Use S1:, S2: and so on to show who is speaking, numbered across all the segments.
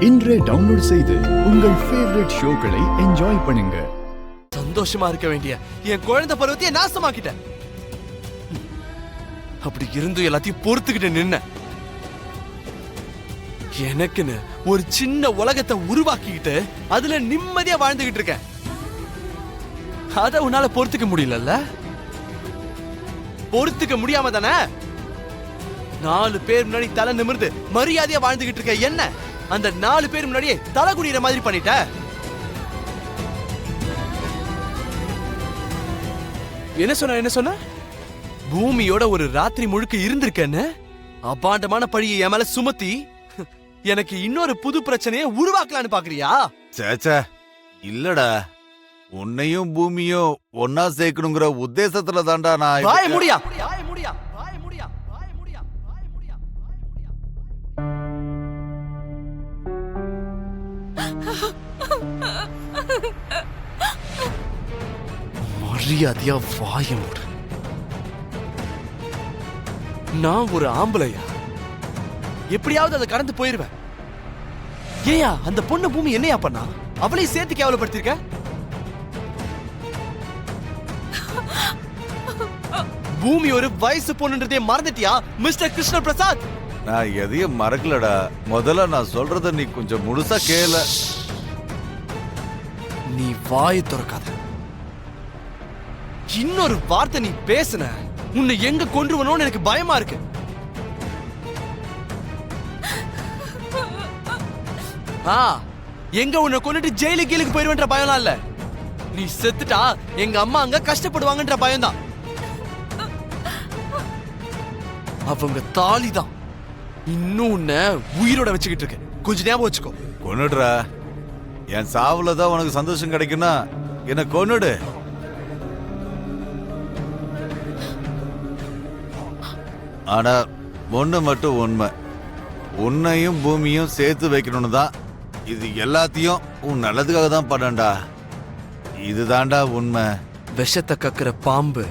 S1: இன்றே டவுன்லோட் செய்து உங்கள் ஃபேவரட் ஷோக்களை என்ஜாய் பண்ணுங்க.
S2: சந்தோஷமா இருக்க வேண்டிய என் குழந்தை பருவத்தையே நாசமாக்கிட்டேன். அப்படி இருந்து எல்லாத்தையும் பொறுத்துக்கிட்டு நின்ன எனக்குன்னு ஒரு சின்ன உலகத்தை உருவாக்கிக்கிட்டு அதுல நிம்மதியா வாழ்ந்துகிட்டு இருக்கேன். அத உன்னால பொறுத்துக்க முடியல. பொறுத்துக்க முடியாம தானே 4 பேர் முன்னாடி தலை நிமிர்ந்து மரியாதையா வாழ்ந்துகிட்டு இருக்க என்ன அந்த 4 பேர் முன்னாடியே தலை குனிற மாதிரி பண்ணிட்ட. என்ன சொன்ன பூமியோட ஒரு ராத்திரி முழுக்க இருந்திருக்கேன்னு அபாண்டமான பழியை என் மேல சுமத்தி எனக்கு இன்னொரு புது பிரச்சனையை உருவாக்கலான்னு பாக்குறியா?
S3: சேச்சா இல்லடா, உன்னையும் பூமியும் ஒன்னா சேர்க்கணுங்கிற உத்தேசத்துல தாண்டா நான்.
S2: வாய முடியா மரியாதையா வாய மூடு. நான் ஒரு ஆம்பளையா எப்படியாவது அதை கடந்து போயிருவேன். ஏயா அந்த பொண்ணு பூமி என்னையா பண்ணா? அவளையும் சேர்த்து கேவலப்படுத்திருக்க. பூமி ஒரு வயசு பொண்ணுன்றதே மறந்துட்டியா மிஸ்டர் கிருஷ்ண பிரசாத்?
S3: நான் எதையும் மறக்கலடா. முதல்ல நான் சொல்றத நீ கொஞ்சம் முழுசா கேள.
S2: நீ வாயை திறக்காத. இன்னொரு வார்த்தை நீ பேசுன உன்னை எங்க கொன்றுவனோன்னு எனக்கு பயமா இருக்கு. எங்க உன்னை கொண்டுட்டு ஜெயிலுக்கு கீழுக்கு போயிருவன்ற பயம்லாம் இல்ல. நீ செத்துட்டா எங்க அம்மா அங்க கஷ்டப்படுவாங்கன்ற பயம்தான். அவங்க தாலிதான் இன்னும் உன்னை உயிரோட வச்சுக்கிட்டு இருக்கு. கொஞ்சம் ஞாபகம் வச்சுக்கோ.
S3: கொன்னுடுறா. என் சாவுலதான் உனக்கு சந்தோஷம் கிடைக்குன்னா என்ன கொன்னுடு. ஆனா ஒண்ணு மட்டும் உண்மை, உன்னையும் பூமியும் சேர்த்து வைக்கணும்னு தான். இது எல்லாத்தையும் உன் நல்லதுக்காக தான் பண்ணண்டா. இதுதான்டா உண்மை.
S2: விஷத்தை கக்குற பாம்பு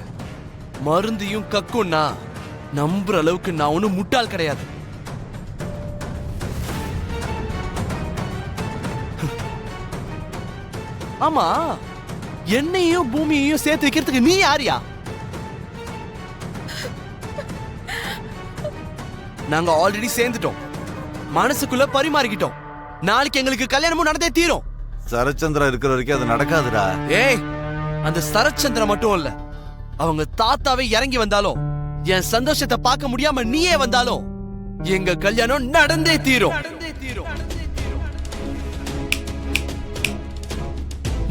S2: மருந்தையும் கக்கும்னா நம்புற அளவுக்கு நான் ஒன்னும் முட்டாள் கிடையாது. ஆமா, என்னையும் பூமியையும் சேர்த்து வைக்கிறதுக்கு நீ யாரியா? நாங்க ஆல்ரெடி சேர்ந்துட்டோம், மனசுக்குள்ள பரிமாறிக்கிட்டோம். நாளைக்கு எங்களுக்கு கல்யாணமும் நடந்தே தீரும்.
S3: சரச்சந்திரா இருக்கிற வரைக்கும் அது நடக்காதுடா.
S2: ஏய், அந்த சரச்சந்திரா மட்டும் இல்ல, அவங்க தாத்தாவே இறங்கி வந்தாலும் என் சந்தோஷத்தை பார்க்க முடியாம நீயே வந்தாலும் எங்க கல்யாணம் நடந்தே தீரும்.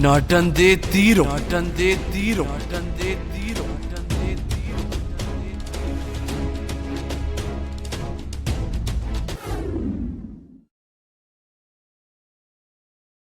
S2: நடந்தே தீரும்.